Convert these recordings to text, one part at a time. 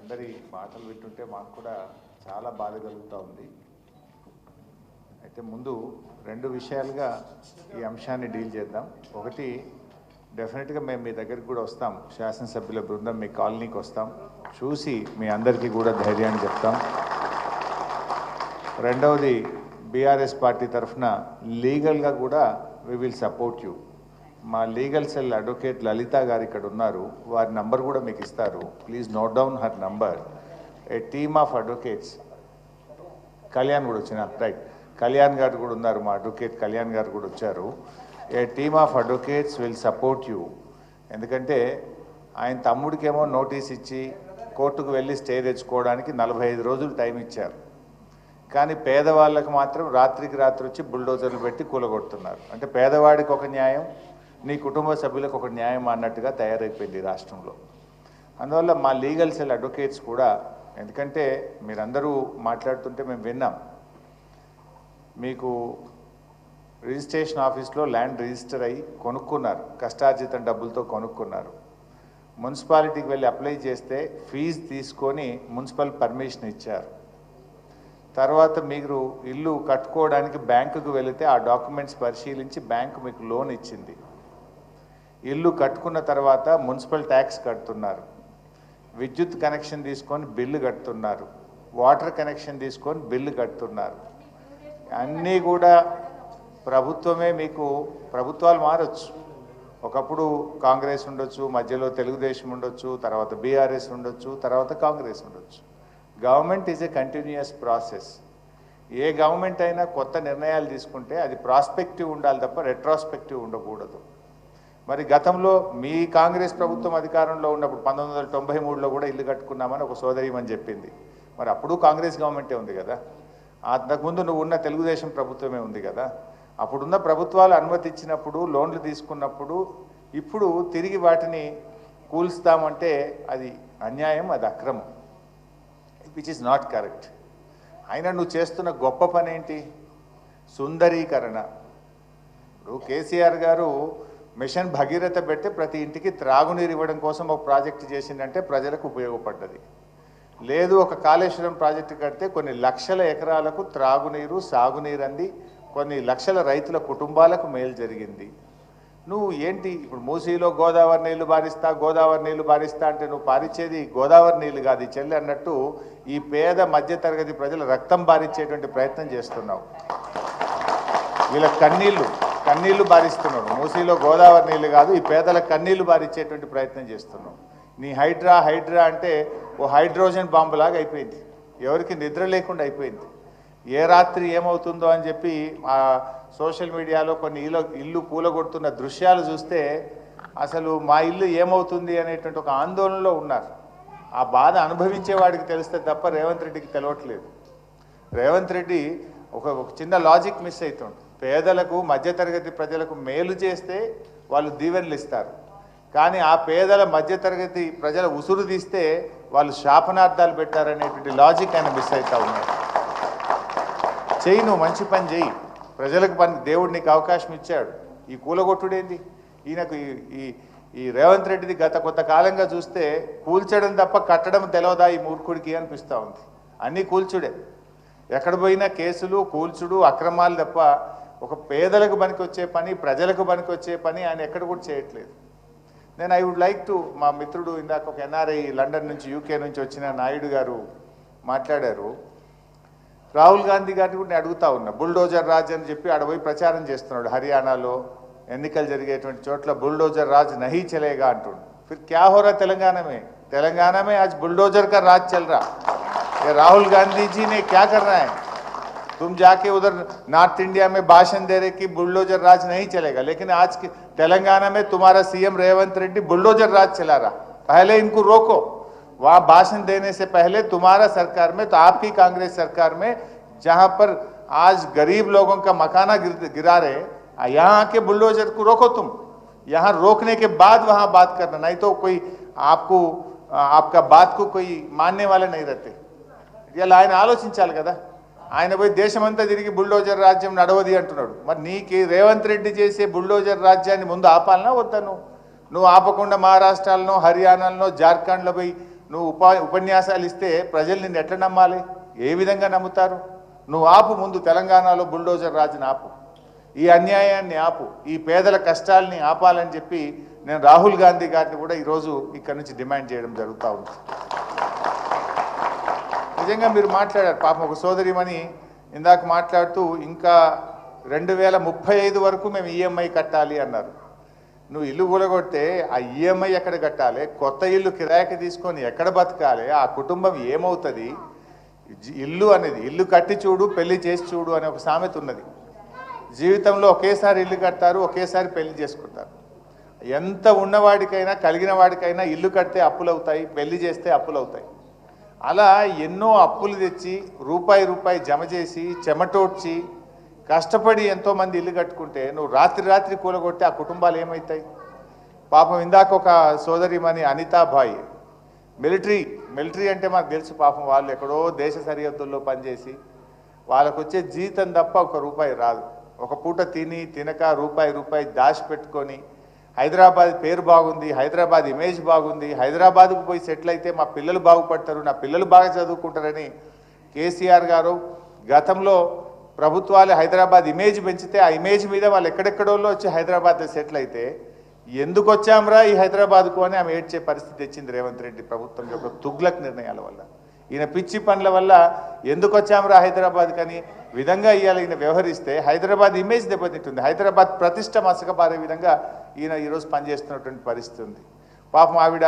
అందరి మాటలు వింటుంటే మాకు కూడా చాలా బాధ కలుగుతూ ఉంది. అయితే ముందు రెండు విషయాలుగా ఈ అంశాన్ని డీల్ చేద్దాం. ఒకటి, డెఫినెట్గా మేము మీ దగ్గరికి కూడా వస్తాం, శాసనసభ్యుల బృందం మీ కాలనీకి వస్తాం, చూసి మీ అందరికీ కూడా ధైర్యాన్ని చెప్తాం. రెండవది, బీఆర్ఎస్ పార్టీ తరఫున లీగల్గా కూడా వి విల్ సపోర్ట్ యూ. మా లీగల్ సెల్ అడ్వకేట్ లలిత గారు ఇక్కడ ఉన్నారు, వారి నంబర్ కూడా మీకు ఇస్తారు. Please note down her number. A team of advocates, Kalyan కూడా వచ్చిన రైట్, కళ్యాణ్ గారు కూడా ఉన్నారు, మా అడ్వకేట్ కళ్యాణ్ గారు కూడా వచ్చారు. A team of advocates will support you. ఎందుకంటే ఆయన తమ్ముడికేమో నోటీస్ ఇచ్చి కోర్టుకు వెళ్ళి స్టే తెచ్చుకోవడానికి 45 రోజులు టైం ఇచ్చారు. కానీ పేదవాళ్ళకు మాత్రం రాత్రికి రాత్రి వచ్చి బుల్డోజర్లు పెట్టి కూలగొడుతున్నారు. అంటే పేదవాడికి ఒక న్యాయం, నీ కుటుంబ సభ్యులకు ఒక న్యాయం అన్నట్టుగా తయారైపోయింది ఈ రాష్ట్రంలో. అందువల్ల మా లీగల్ సెల్ అడ్వకేట్స్ కూడా, ఎందుకంటే మీరందరూ మాట్లాడుతుంటే మేము విన్నాం, మీకు రిజిస్ట్రేషన్ ఆఫీస్లో ల్యాండ్ రిజిస్టర్ అయ్యి కొనుక్కున్నారు, కష్టార్జితం డబ్బులతో కొనుక్కున్నారు. మున్సిపాలిటీకి వెళ్ళి అప్లై చేస్తే ఫీజు తీసుకొని మున్సిపల్ పర్మిషన్ ఇచ్చారు. తర్వాత మీరు ఇల్లు కట్టుకోవడానికి బ్యాంకుకు వెళితే ఆ డాక్యుమెంట్స్ పరిశీలించి బ్యాంకు మీకు లోన్ ఇచ్చింది. ఇల్లు కట్టుకున్న తర్వాత మున్సిపల్ ట్యాక్స్ కడుతున్నారు, విద్యుత్ కనెక్షన్ తీసుకొని బిల్లు కడుతున్నారు, వాటర్ కనెక్షన్ తీసుకొని బిల్లు కడుతున్నారు. అన్నీ కూడా ప్రభుత్వమే. మీకు ప్రభుత్వాలు మారచ్చు, ఒకప్పుడు కాంగ్రెస్ ఉండొచ్చు, మధ్యలో తెలుగుదేశం ఉండొచ్చు, తర్వాత బీఆర్ఎస్ ఉండొచ్చు, తర్వాత కాంగ్రెస్ ఉండొచ్చు. Government is a continuous process. A government అయినా కొత్త నిర్ణయాలు తీసుకుంటే అది ప్రాస్పెక్టివ్ ఉండాలి తప్ప రెట్రాస్పెక్టివ్ ఉండకూడదు. మరి గతంలో మీ కాంగ్రెస్ ప్రభుత్వం అధికారంలో ఉన్నప్పుడు 1993లో కూడా ఇల్లు కట్టుకున్నామని ఒక సోదరిమని చెప్పింది. మరి అప్పుడు కాంగ్రెస్ గవర్నమెంటే ఉంది కదా, అంతకుముందు నువ్వు ఉన్న తెలుగుదేశం ప్రభుత్వమే ఉంది కదా. అప్పుడున్న ప్రభుత్వాలు అనుమతి ఇచ్చినప్పుడు, లోన్లు తీసుకున్నప్పుడు, ఇప్పుడు తిరిగి వాటిని కూల్స్తామంటే అది అన్యాయం, అది అక్రమం, విచ్ ఈజ్ నాట్ కరెక్ట్. అయినా నువ్వు చేస్తున్న గొప్ప పని ఏంటి? సుందరీకరణ. ఇప్పుడు కేసీఆర్ గారు మిషన్ భగీరథ పెడితే ప్రతి ఇంటికి త్రాగునీరు ఇవ్వడం కోసం ఒక ప్రాజెక్టు చేసిందంటే ప్రజలకు ఉపయోగపడ్డది. లేదు, ఒక కాళేశ్వరం ప్రాజెక్టు కడితే కొన్ని లక్షల ఎకరాలకు త్రాగునీరు, సాగునీరు అంది, కొన్ని లక్షల రైతుల కుటుంబాలకు మేలు జరిగింది. నువ్వు ఏంటి ఇప్పుడు మూసీలో గోదావరి నీళ్లు బారిస్తా అంటే నువ్వు పారిచ్చేది గోదావరి నీళ్లు కాదు చెల్లి అన్నట్టు ఈ పేద మధ్యతరగతి ప్రజల రక్తం బారిచ్చేటువంటి ప్రయత్నం చేస్తున్నావు. వీళ్ళ కన్నీళ్లు బారిస్తున్నావు. మూసీలో గోదావరి నీళ్లు కాదు, ఈ పేదల కన్నీళ్లు బారిచ్చేటువంటి ప్రయత్నం చేస్తున్నావు. నీ హైడ్రా అంటే ఓ హైడ్రోజన్ బాంబులాగా అయిపోయింది, ఎవరికి నిద్ర లేకుండా అయిపోయింది. ఏ రాత్రి ఏమవుతుందో అని చెప్పి ఆ సోషల్ మీడియాలో కొన్ని ఇల్లు కూలగొడుతున్న దృశ్యాలు చూస్తే అసలు మా ఇల్లు ఏమవుతుంది అనేటువంటి ఒక ఆందోళనలో ఉన్నారు. ఆ బాధ అనుభవించేవాడికి తెలిస్తే తప్ప రేవంత్ రెడ్డికి తెలియట్లేదు. రేవంత్ రెడ్డి ఒక చిన్న లాజిక్ మిస్ అవుతుంది. పేదలకు, మధ్యతరగతి ప్రజలకు మేలు చేస్తే వాళ్ళు దీవెనలు ఇస్తారు, కానీ ఆ పేదల మధ్యతరగతి ప్రజల ఉసురు తీస్తే వాళ్ళు శాపనార్థాలు పెట్టారనేటువంటి లాజిక్ ఆయన మిస్ అవుతా ఉన్నారు. చెయ్యి, నువ్వు మంచి పని చెయ్యి, ప్రజలకు పని, దేవుడు నీకు అవకాశం ఇచ్చాడు. ఈ కూలగొట్టుడేంది? ఈయనకు ఈ రేవంత్ రెడ్డిది గత కొంతకాలంగా చూస్తే కూల్చడం తప్ప కట్టడం తెలవదా ఈ మూర్ఖుడికి అనిపిస్తూ ఉంది. అన్నీ కూల్చుడే, ఎక్కడ పోయినా కేసులు, కూల్చుడు, అక్రమాలు తప్ప ఒక పేదలకు పనికొచ్చే పని, ప్రజలకు పనికొచ్చే పని ఆయన ఎక్కడ కూడా చేయట్లేదు. నేను ఐ వుడ్ లైక్ టు, మా మిత్రుడు ఇందాక ఒక ఎన్ఆర్ఐ లండన్ నుంచి, యూకే నుంచి వచ్చిన నాయుడు గారు మాట్లాడారు. రాహుల్ గాంధీ గారిని కూడా నేను అడుగుతా ఉన్నా, బుల్డోజర్ రాజ్ అని చెప్పి ఆడపోయి ప్రచారం చేస్తున్నాడు. హర్యానాలో ఎన్నికలు జరిగేటువంటి చోట్ల బుల్డోజర్ రాజ్ నహీ చలేగా అంటుండు. ఫిర్ క్యా హో రా తెలంగాణ में आज बुलडोजर का राज चल रहा है. राहुल गांधी जी ने क्या करना है? तुम जाके उधर नॉर्थ इंडिया में भाषण दे रहे कि बुलडोजर राज नहीं चलेगा, लेकिन आज तेलंगाना में तुम्हारा सीएम रेवंत रेड्डी बुलडोजर राज चला रहा. पहले इनको रोको. वहां भाषण देने से पहले तुम्हारा सरकार में, तो आपकी कांग्रेस सरकार में, जहां पर आज गरीब लोगों का मकाना गिरा रहे, यहाँ आके बुलडोजर को रोको तुम. यहाँ रोकने के बाद वहां बात करना, नहीं तो कोई आपका बात को कोई मानने वाले नहीं रहते. ఇలా ఆయన ఆలోచించాలి కదా. ఆయన పోయి దేశమంతా తిరిగి బుల్డోజర్ రాజ్యం నడవది అంటున్నాడు. మరి నీకు రేవంత్ రెడ్డి చేసే బుల్డోజర్ రాజ్యాన్ని ముందు ఆపాలనా వద్దా? నువ్వు ఆపకుండా మహారాష్ట్రలో, హర్యానాలో, జార్ఖండ్లో పోయి నువ్వు ఉపన్యాసాలు ఇస్తే ప్రజలు నిన్ను ఎట్లా నమ్మాలి? ఏ విధంగా నమ్ముతారు? నువ్వు ఆపు, ముందు తెలంగాణలో బుల్డోజర్ రాజుని ఆపు, ఈ అన్యాయాన్ని ఆపు, ఈ పేదల కష్టాలని ఆపాలని చెప్పి నేను రాహుల్ గాంధీ గారిని కూడా ఈరోజు ఇక్కడ నుంచి డిమాండ్ చేయడం జరుగుతూ ఉంది. నిజంగా మీరు మాట్లాడారు, పాపం ఒక సోదరిమణి ఇందాక మాట్లాడుతూ ఇంకా 2035 వరకు మేము ఈఎంఐ కట్టాలి అన్నారు. నువ్వు ఇల్లు కూలగొడితే ఆ ఈఎంఐ ఎక్కడ కట్టాలి? కొత్త ఇల్లు కిరాయికి తీసుకొని ఎక్కడ బతకాలి? ఆ కుటుంబం ఏమవుతుంది? ఇల్లు అనేది ఇల్లు కట్టి చూడు, పెళ్లి చేసి చూడు అనే ఒక సామెత ఉన్నది. జీవితంలో ఒకేసారి ఇల్లు కడతారు, ఒకేసారి పెళ్లి చేసుకుంటారు. ఎంత ఉన్నవాడికైనా కలిగిన వాడికైనా ఇల్లు కడితే అప్పులు అవుతాయి, పెళ్లి చేస్తే అప్పులు అవుతాయి. అలా ఎన్నో అప్పులు తెచ్చి రూపాయి రూపాయి జమ చేసి చెమటోడ్చి కష్టపడి ఎంతోమంది ఇల్లు కట్టుకుంటే నువ్వు రాత్రి రాత్రి కూలగొట్టి ఆ కుటుంబాలు ఏమవుతాయి? పాపం ఇందాక ఒక సోదరిమణి అనితాబాయి మిలిటరీ అంటే మనకు తెలుసు, పాపం వాళ్ళు ఎక్కడో దేశ సరిహద్దుల్లో పనిచేసి వాళ్ళకు వచ్చే జీతం తప్ప ₹1 రాదు. ఒక పూట తినక రూపాయి దాచిపెట్టుకొని హైదరాబాద్ పేరు బాగుంది, హైదరాబాద్ ఇమేజ్ బాగుంది, హైదరాబాద్కు పోయి సెటిల్ అయితే మా పిల్లలు బాగుపడతారు, నా పిల్లలు బాగా చదువుకుంటారని కేసీఆర్ గారు గతంలో ప్రభుత్వాలు హైదరాబాద్ ఇమేజ్ పెంచితే ఆ ఇమేజ్ మీద వాళ్ళు ఎక్కడెక్కడోళ్ళు వచ్చి హైదరాబాద్లో సెటిల్ అయితే ఎందుకు వచ్చాంరా ఈ హైదరాబాద్కు అని ఆమె ఏడ్చే పరిస్థితి తెచ్చింది రేవంత్ రెడ్డి ప్రభుత్వం యొక్క తుగ్లక్ నిర్ణయాల వల్ల. ఈయన పిచ్చి పనుల వల్ల ఎందుకు వచ్చాంరా హైదరాబాద్ కని విధంగా ఇవాళ ఈయన వ్యవహరిస్తే హైదరాబాద్ ఇమేజ్ దెబ్బతింటుంది, హైదరాబాద్ ప్రతిష్ట మసకబారే విధంగా ఈయన ఈరోజు పనిచేస్తున్నటువంటి పరిస్థితి ఉంది. పాపం ఆవిడ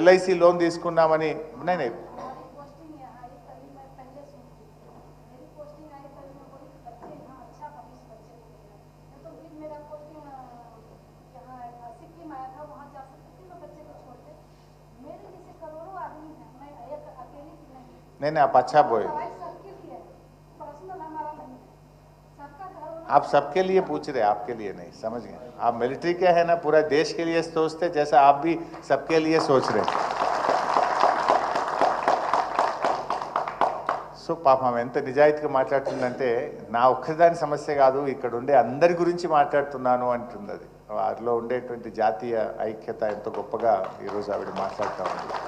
ఎల్ఐసి లోన్ తీసుకున్నామని నేనే नहीं आप अच्छा बोले, आप सबके लिए पूछ रहे, आपके लिए नहीं, समझ गए? आप मिलिट्री के हैं ना, पूरा देश के लिए सोचते जैसा आप भी सबके लिए सोच रहे. సో పాపం ఎంత నిజాయితీగా మాట్లాడుతుందంటే నా ఒక్కదాని సమస్య కాదు, ఇక్కడ ఉండే అందరి గురించి మాట్లాడుతున్నాను అంటుంది. అది వారిలో ఉండేటువంటి జాతీయ ఐక్యత ఎంతో గొప్పగా ఈరోజు ఆవిడ మాట్లాడుతూ ఉంది.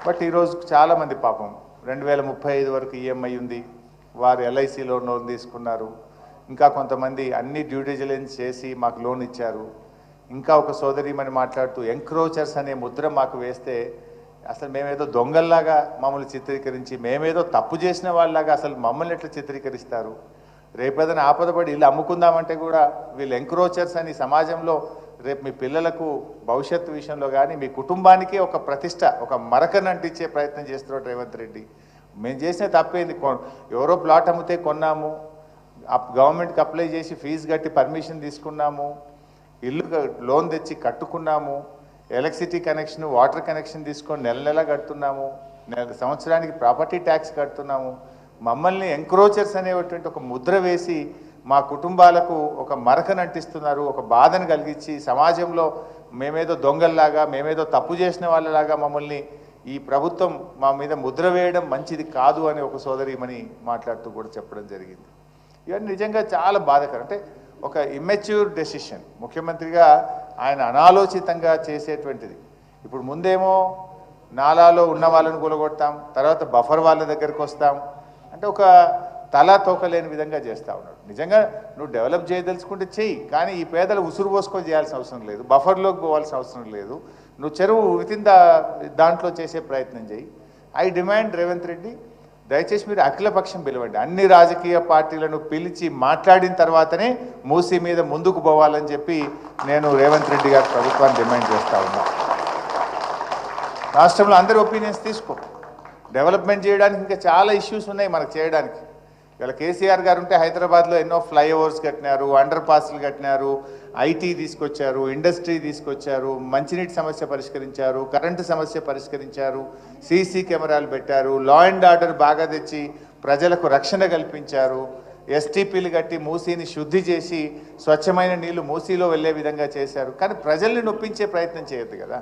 బట్ ఈరోజు చాలామంది పాపం 2035 వరకు ఈఎంఐ ఉంది, వారు ఎల్ఐసిలో లోన్ తీసుకున్నారు. ఇంకా కొంతమంది అన్ని డ్యూ డిలిజెన్స్ చేసి మాకు లోన్ ఇచ్చారు. ఇంకా ఒక సోదరిమని మాట్లాడుతూ ఎంక్రోచర్స్ అనే ముద్ర మాకు వేస్తే అసలు మేమేదో దొంగల్లాగా మమ్మల్ని చిత్రీకరించి మేమేదో తప్పు చేసిన వాళ్ళలాగా అసలు మమ్మల్ని ఎట్లా చిత్రీకరిస్తారు? రేపేదైనా ఆపదపడి ఇల్లు అమ్ముకుందామంటే కూడా వీళ్ళు ఎంక్రోచర్స్ అని సమాజంలో రేపు మీ పిల్లలకు భవిష్యత్తు విషయంలో కానీ మీ కుటుంబానికి ఒక ప్రతిష్ట, ఒక మరకను అంటించే ప్రయత్నం చేస్తున్నాడు రేవంత్ రెడ్డి. మేము చేసిన తప్పేంది? ఎవరో ప్లాట్ అమ్మితే కొన్నాము, గవర్నమెంట్కి అప్లై చేసి ఫీజు కట్టి పర్మిషన్ తీసుకున్నాము, ఇల్లు లోన్ తెచ్చి కట్టుకున్నాము, ఎలక్ట్రిసిటీ కనెక్షన్ వాటర్ కనెక్షన్ తీసుకొని నెల కడుతున్నాము, సంవత్సరానికి ప్రాపర్టీ ట్యాక్స్ కడుతున్నాము. మమ్మల్ని ఎంక్రోచర్స్ అనేటువంటి ఒక ముద్ర వేసి మా కుటుంబాలకు ఒక మరకను అంటిస్తున్నారు, ఒక బాధను కలిగించి సమాజంలో మేమేదో దొంగల్లాగా మేమేదో తప్పు చేసిన వాళ్ళలాగా మమ్మల్ని ఈ ప్రభుత్వం మా మీద ముద్ర వేయడం మంచిది కాదు అని ఒక సోదరిమని మాట్లాడుతూ కూడా చెప్పడం జరిగింది. ఇవన్నీ నిజంగా చాలా బాధాకరం. అంటే ఒక ఇమ్మెచ్యూర్ డెసిషన్ ముఖ్యమంత్రిగా ఆయన అనాలోచితంగా చేసేటువంటిది. ఇప్పుడు ముందేమో నాలాలో ఉన్న వాళ్ళని కూలగొడతాం, తర్వాత బఫర్ వాళ్ళ దగ్గరికి వస్తాం అంటే ఒక తలా తోకలేని విధంగా చేస్తూ ఉన్నాడు. నిజంగా నువ్వు డెవలప్ చేయదలుచుకుంటే చెయ్యి, కానీ ఈ పేదలు ఉసురు పోసుకొని చేయాల్సిన అవసరం లేదు, బఫర్లోకి పోవాల్సిన అవసరం లేదు. నువ్వు చెరువు వితిన్ దాంట్లో చేసే ప్రయత్నం చేయి. ఐ డిమాండ్ రేవంత్ రెడ్డి, దయచేసి మీరు అఖిలపక్షం పిలవండి, అన్ని రాజకీయ పార్టీలను పిలిచి మాట్లాడిన తర్వాతనే మూసీ మీద ముందుకు పోవాలని చెప్పి నేను రేవంత్ రెడ్డి గారి ప్రభుత్వాన్ని డిమాండ్ చేస్తూ ఉన్నా. రాష్ట్రంలో అందరి ఒపీనియన్స్ తీసుకో. డెవలప్మెంట్ చేయడానికి ఇంకా చాలా ఇష్యూస్ ఉన్నాయి మనకు చేయడానికి. ఇలా కేసీఆర్ గారు ఉంటే హైదరాబాద్లో ఎన్నో ఫ్లైఓవర్స్ కట్టినారు, అండర్ పాస్లు కట్టినారు, ఐటీ తీసుకొచ్చారు, ఇండస్ట్రీ తీసుకొచ్చారు, మంచినీటి సమస్య పరిష్కరించారు, కరెంటు సమస్య పరిష్కరించారు, సీసీ కెమెరాలు పెట్టారు, లా అండ్ ఆర్డర్ బాగా తెచ్చి ప్రజలకు రక్షణ కల్పించారు, ఎస్టీపీలు కట్టి మూసీని శుద్ధి చేసి స్వచ్ఛమైన నీళ్లు మూసీలో వెళ్ళే విధంగా చేశారు. కానీ ప్రజల్ని నొప్పించే ప్రయత్నం చేయొద్దు కదా.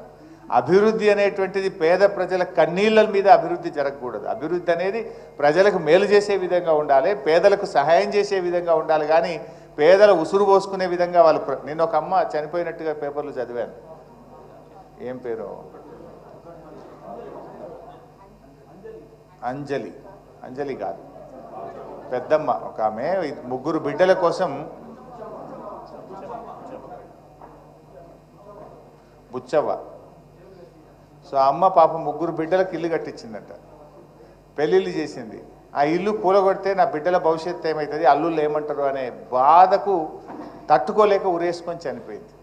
అభివృద్ధి అనేటువంటిది పేద ప్రజల కన్నీళ్ళ మీద అభివృద్ధి జరగకూడదు. అభివృద్ధి అనేది ప్రజలకు మేలు చేసే విధంగా ఉండాలి, పేదలకు సహాయం చేసే విధంగా ఉండాలి. కానీ పేదల ఉసురు పోసుకునే విధంగా వాళ్ళు నేను ఒక అమ్మ చనిపోయినట్టుగా పేపర్లు చదివాను, ఏం పేరు అంజలి అంజలి కాదు, పెద్దమ్మ ఒక ఆమె, ముగ్గురు బిడ్డల కోసం బుచ్చవ్వ. సో అమ్మ పాపం ముగ్గురు బిడ్డలకు ఇల్లు కట్టించిందట, పెళ్ళిళ్ళు చేసింది. ఆ ఇల్లు కూలగొడితే నా బిడ్డల భవిష్యత్తు ఏమవుతుంది, అల్లుళ్ళు ఏమంటారు అనే బాధకు తట్టుకోలేక ఉరేసుకొని చనిపోయింది.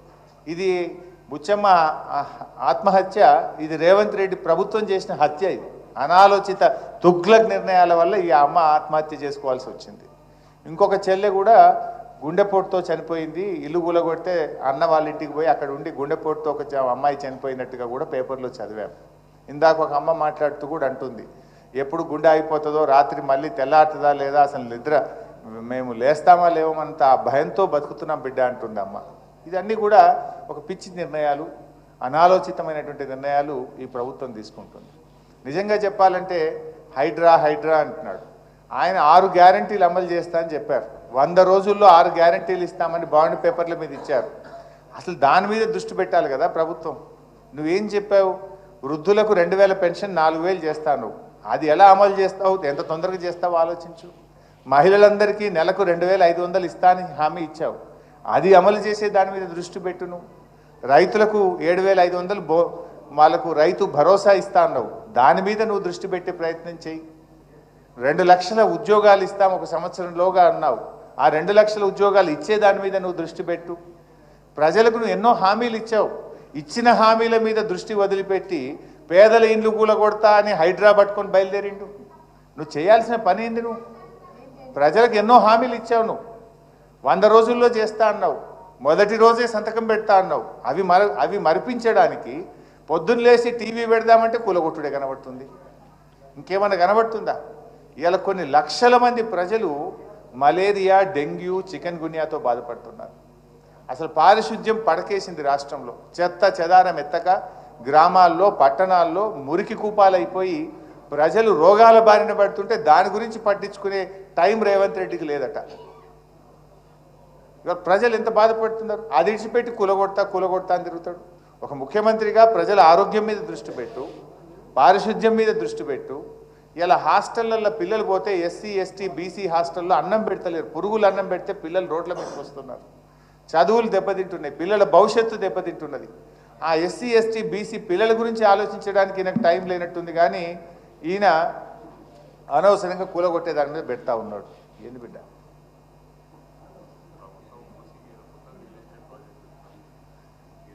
ఇది బుచ్చమ్మ ఆత్మహత్య, ఇది రేవంత్ రెడ్డి ప్రభుత్వం చేసిన హత్య. ఇది అనాలోచిత తుగ్లక్ నిర్ణయాల వల్ల ఈ అమ్మ ఆత్మహత్య చేసుకోవాల్సి వచ్చింది. ఇంకొక చెల్లె కూడా గుండెపోటుతో చనిపోయింది. ఇల్లు కూలగొడితే అన్న వాళ్ళ ఇంటికి పోయి అక్కడ ఉండి గుండెపోటుతో ఒక అమ్మాయి చనిపోయినట్టుగా కూడా పేపర్లో చదివాం. ఇందాక ఒక అమ్మ మాట్లాడుతూ కూడా అంటుంది, ఎప్పుడు గుండె అయిపోతుందో, రాత్రి మళ్ళీ తెల్లారుతుందా లేదా, అసలు నిద్ర మేము లేస్తామా లేవమంత భయంతో బతుకుతున్నాం బిడ్డ అంటుంది అమ్మ. ఇదన్నీ కూడా ఒక పిచ్చి నిర్ణయాలు, అనాలోచితమైనటువంటి నిర్ణయాలు ఈ ప్రభుత్వం తీసుకుంటుంది. నిజంగా చెప్పాలంటే హైడ్రా హైడ్రా అంటున్నాడు. ఆయన 6 గ్యారంటీలు అమలు చేస్తా అని చెప్పారు. 100 రోజుల్లో 6 గ్యారంటీలు ఇస్తామని బాండ్ పేపర్ల మీద ఇచ్చారు. అసలు దాని మీద దృష్టి పెట్టాలి కదా ప్రభుత్వం. నువ్వేం చెప్పావు, వృద్ధులకు 2000 పెన్షన్ 4000 చేస్తాను, అది ఎలా అమలు చేస్తావు, ఎంత తొందరగా చేస్తావు ఆలోచించు. మహిళలందరికీ నెలకు 2500 ఇస్తానని హామీ ఇచ్చావు, అది అమలు చేసే దాని మీద దృష్టి పెట్టును. రైతులకు 7500 వాళ్ళకు రైతు భరోసా ఇస్తా అన్నావు, దాని మీద నువ్వు దృష్టి పెట్టే ప్రయత్నం చేయి. 2 లక్షల ఉద్యోగాలు ఇస్తాం ఒక సంవత్సరంలోగా అన్నావు, ఆ 2 లక్షల ఉద్యోగాలు ఇచ్చే దాని మీద నువ్వు దృష్టి పెట్టు. ప్రజలకు నువ్వు ఎన్నో హామీలు ఇచ్చావు, ఇచ్చిన హామీల మీద దృష్టి వదిలిపెట్టి పేదల ఇండ్లు కూలగొడతా అని హైడ్రా పట్టుకొని బయలుదేరిండు. నువ్వు చేయాల్సిన పని ఏంది? నువ్వు ప్రజలకు ఎన్నో హామీలు ఇచ్చావు, నువ్వు 100 రోజుల్లో చేస్తా అన్నావు, మొదటి రోజే సంతకం పెడతా అన్నావు. అవి మరిపించడానికి పొద్దున్న లేచి టీవీ పెడదామంటే కూలగొట్టుడే కనబడుతుంది, ఇంకేమన్నా కనబడుతుందా? ఇవాళ కొన్ని లక్షల మంది ప్రజలు మలేరియా, డెంగ్యూ, చికెన్ గున్యాతో బాధపడుతున్నారు. అసలు పారిశుద్ధ్యం పడకేసింది రాష్ట్రంలో. చెత్త చెదారం ఎత్తక గ్రామాల్లో పట్టణాల్లో మురికి కూపాలైపోయి ప్రజలు రోగాల బారిన పడుతుంటే దాని గురించి పట్టించుకునే టైం రేవంత్ రెడ్డికి లేదట. ఇవాళ ప్రజలు ఎంత బాధపడుతున్నారు, అది ఇడిచిపెట్టి కూలగొడతా అని తిరుగుతాడు. ఒక ముఖ్యమంత్రిగా ప్రజల ఆరోగ్యం మీద దృష్టి పెట్టు, పారిశుద్ధ్యం మీద దృష్టి పెట్టు. ఇలా హాస్టళ్లలో పిల్లలు పోతే ఎస్సీ ఎస్టీ బీసీ హాస్టల్లో అన్నం పెడతలేరు, పురుగులు అన్నం పెడితే పిల్లలు రోడ్ల మీదకి వస్తున్నారు, చదువులు దెబ్బతింటున్నాయి, పిల్లల భవిష్యత్తు దెబ్బతింటున్నది. ఆ ఎస్సీ ఎస్టీ బీసీ పిల్లల గురించి ఆలోచించడానికి ఈయనకు టైం లేనట్టుంది, కానీ ఈయన అనవసరంగా కూలగొట్టే దాని మీద పెడతా ఉన్నాడు. ఏంది బిడ్డ?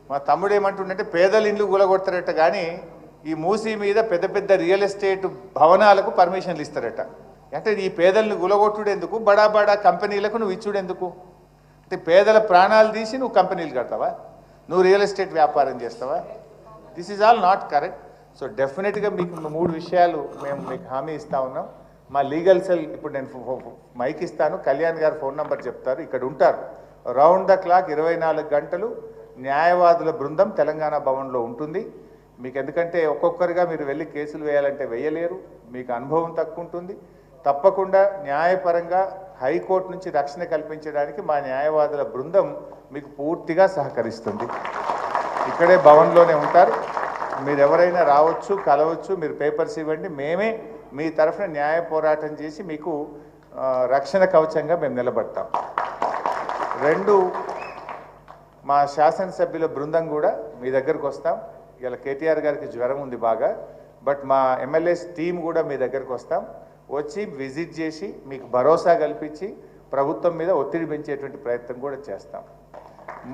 మా తమ్ముడు ఏమంటుండంటే పేదల ఇండ్లు కూలగొడతారట, కానీ ఈ మూసీ మీద పెద్ద పెద్ద రియల్ ఎస్టేట్ భవనాలకు పర్మిషన్లు ఇస్తారట. అంటే ఈ పేదలను కూలగొట్టుడు ఎందుకు, బడా బడా కంపెనీలకు నువ్వు ఇచ్చుడు ఎందుకు? అంటే పేదల ప్రాణాలు తీసి నువ్వు కంపెనీలు కడతావా, నువ్వు రియల్ ఎస్టేట్ వ్యాపారం చేస్తావా? This is all not correct. So డెఫినెట్గా మీకు 3 విషయాలు మేము మీకు హామీ ఇస్తా ఉన్నాం. మా లీగల్ సెల్ ఇప్పుడు నేను మైక్ ఇస్తాను, కళ్యాణ్ గారు ఫోన్ నెంబర్ చెప్తారు, ఇక్కడ ఉంటారు. రౌండ్ ద క్లాక్ 24 గంటలు న్యాయవాదుల బృందం తెలంగాణ భవన్లో ఉంటుంది. మీకు ఎందుకంటే ఒక్కొక్కరిగా మీరు వెళ్ళి కేసులు వేయాలంటే వేయలేరు, మీకు అనుభవం తక్కువ ఉంటుంది. తప్పకుండా న్యాయపరంగా హైకోర్టు నుంచి రక్షణ కల్పించడానికి మా న్యాయవాదుల బృందం మీకు పూర్తిగా సహకరిస్తుంది. ఇక్కడే భవన్లోనే ఉంటారు, మీరు ఎవరైనా రావచ్చు, కలవచ్చు, మీరు పేపర్స్ ఇవ్వండి, మేమే మీ తరఫున న్యాయ పోరాటం చేసి మీకు రక్షణ కవచంగా మేము నిలబడతాం. 2, మా శాసనసభ్యుల బృందం కూడా మీ దగ్గరకు వస్తాం. ఇలా కేటీఆర్ గారికి జ్వరం ఉంది బాగా, బట్ మా ఎమ్మెల్యేస్ టీం కూడా మీ దగ్గరకు వస్తాం, వచ్చి విజిట్ చేసి మీకు భరోసా కల్పించి ప్రభుత్వం మీద ఒత్తిడి పెంచేటువంటి ప్రయత్నం కూడా చేస్తాం.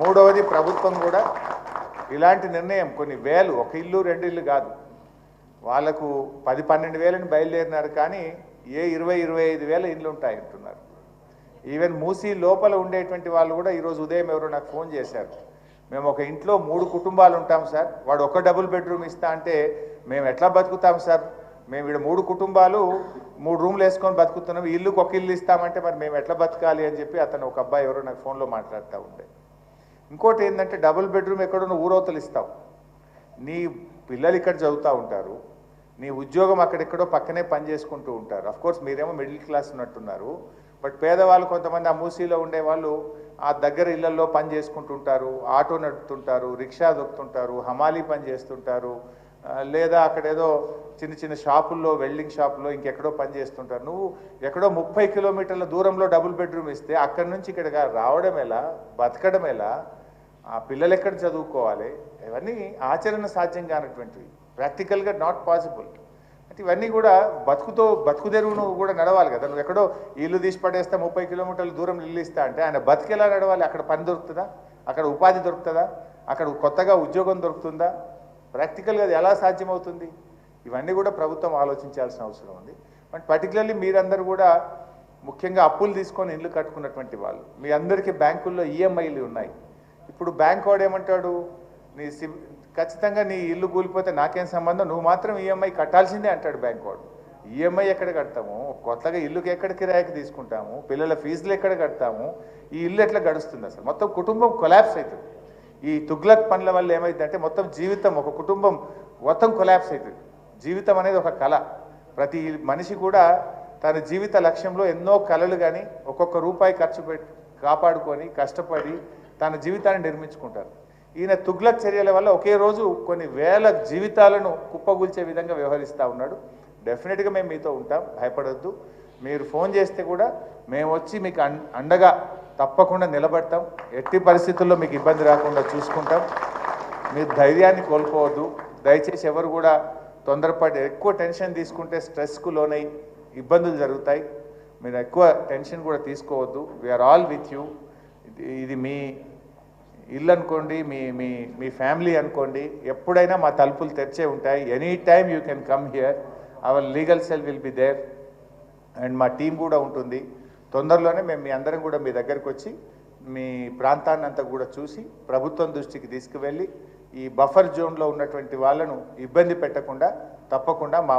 3వది, ప్రభుత్వం కూడా ఇలాంటి నిర్ణయం కొన్ని వేలు, ఒక ఇల్లు 2 ఇల్లు కాదు, వాళ్ళకు 10-12 వేలని బయలుదేరినారు, కానీ 20-25 వేల ఇండ్లు ఉంటాయి అంటున్నారు. ఈవెన్ మూసీ లోపల ఉండేటువంటి వాళ్ళు కూడా ఈరోజు ఉదయం ఎవరో నాకు ఫోన్ చేశారు, మేము ఒక ఇంట్లో 3 కుటుంబాలు ఉంటాం సార్, వాడు ఒక డబుల్ బెడ్రూమ్ ఇస్తా అంటే మేము ఎట్లా బతుకుతాం సార్, మేము ఇక్కడ 3 కుటుంబాలు 3 రూమ్లు వేసుకొని బతుకుతున్నాం, ఇల్లుకు ఒక ఇల్లు ఇస్తామంటే మరి మేము ఎట్లా బతకాలి అని చెప్పి అతను ఒక అబ్బాయి ఎవరో నాకు ఫోన్లో మాట్లాడుతూ ఉండే. ఇంకోటి ఏంటంటే డబుల్ బెడ్రూమ్ ఎక్కడో నువ్వు ఊరవతలు ఇస్తావు, నీ పిల్లలు ఇక్కడ చదువుతూ ఉంటారు, నీ ఉద్యోగం అక్కడెక్కడో పక్కనే పని చేసుకుంటూ ఉంటారు. అఫ్కోర్స్ మీరేమో మిడిల్ క్లాస్ ఉన్నట్టున్నారు, బట్ పేదవాళ్ళు కొంతమంది ఆ మూసీలో ఉండేవాళ్ళు ఆ దగ్గర ఇళ్లలో పని చేసుకుంటుంటారు, ఆటో నడుపుతుంటారు, రిక్షా దొక్కుతుంటారు, హమాలీ పని చేస్తుంటారు, లేదా అక్కడ ఏదో చిన్న చిన్న షాపుల్లో వెల్డింగ్ షాపుల్లో ఇంకెక్కడో పని చేస్తుంటారు. నువ్వు ఎక్కడో 30 కిలోమీటర్ల దూరంలో డబుల్ బెడ్రూమ్ ఇస్తే అక్కడి నుంచి ఇక్కడ రావడం ఎలా, బతకడం ఎలా, ఆ పిల్లలు ఎక్కడ చదువుకోవాలి? ఇవన్నీ ఆచరణ సాధ్యం కానటువంటివి, ప్రాక్టికల్గా నాట్ పాసిబుల్. అంటే ఇవన్నీ కూడా బతుకుదెరువు నువ్వు కూడా నడవాలి కదా. నువ్వు ఎక్కడో ఇల్లు తీసి పడేస్తే 30 కిలోమీటర్ల దూరం ఇల్లు ఇస్తా అంటే ఆయన బతికేలా నడవాలి? అక్కడ పని దొరుకుతుందా? అక్కడ ఉపాధి దొరుకుతుందా? అక్కడ కొత్తగా ఉద్యోగం దొరుకుతుందా? ప్రాక్టికల్గా అది ఎలా సాధ్యమవుతుంది? ఇవన్నీ కూడా ప్రభుత్వం ఆలోచించాల్సిన అవసరం ఉంది. బట్ పర్టికులర్లీ మీరందరూ కూడా ముఖ్యంగా అప్పులు తీసుకొని ఇల్లు కట్టుకున్నటువంటి వాళ్ళు, మీ అందరికీ బ్యాంకుల్లో ఈఎంఐలు ఉన్నాయి. ఇప్పుడు బ్యాంక్ వాడు ఏమంటాడు, ఖచ్చితంగా నీ ఇల్లు కూలిపోతే నాకేం సంబంధం, నువ్వు మాత్రం ఈఎంఐ కట్టాల్సిందే అంటాడు బ్యాంక్ వాడు. ఈఎంఐ ఎక్కడ కడతాము? కొత్తగా ఇల్లుకి ఎక్కడ కిరాయికి తీసుకుంటాము? పిల్లల ఫీజులు ఎక్కడ కడతాము? ఈ ఇల్లు ఎట్లా గడుస్తుంది? అసలు మొత్తం కుటుంబం కొలాప్స్ అవుతుంది. ఈ తుగ్లక్ పనుల వల్ల ఏమైందంటే మొత్తం జీవితం, ఒక కుటుంబం మొత్తం కొలాప్స్ అవుతుంది. జీవితం అనేది ఒక కళ. ప్రతి మనిషి కూడా తన జీవిత లక్ష్యంలో ఎన్నో కళలు కానీ ఒక్కొక్క రూపాయి ఖర్చు పెట్టి కాపాడుకొని కష్టపడి తన జీవితాన్ని నిర్మించుకుంటారు. ఈయన తుగ్లక్ చర్యల వల్ల ఒకే రోజు కొన్ని వేల జీవితాలను కుప్పగూల్చే విధంగా వ్యవహరిస్తూ ఉన్నాడు. డెఫినెట్గా మేము మీతో ఉంటాం, భయపడొద్దు. మీరు ఫోన్ చేస్తే కూడా మేము వచ్చి మీకు అండగా తప్పకుండా నిలబడతాం. ఎట్టి పరిస్థితుల్లో మీకు ఇబ్బంది రాకుండా చూసుకుంటాం. మీరు ధైర్యాన్ని కోల్పోవద్దు. దయచేసి ఎవరు కూడా తొందరపడి ఎక్కువ టెన్షన్ తీసుకుంటే స్ట్రెస్కు లోనై ఇబ్బందులు జరుగుతాయి. మీరు ఎక్కువ టెన్షన్ కూడా తీసుకోవద్దు. We're all with you. ఇది మీ ఇల్లు అనుకోండి, మీ మీ మీ ఫ్యామిలీ అనుకోండి, ఎప్పుడైనా మా తలుపులు తెరిచే ఉంటాయి. Any time you can come here. Our legal cell will be there and మా టీం కూడా ఉంటుంది. తొందరలోనే మేము మీ అందరం కూడా మీ దగ్గరకు వచ్చి మీ ప్రాంతాన్ని అంతా కూడా చూసి ప్రభుత్వం దృష్టికి తీసుకువెళ్ళి ఈ బఫర్ జోన్లో ఉన్నటువంటి వాళ్ళను ఇబ్బంది పెట్టకుండా తప్పకుండా మా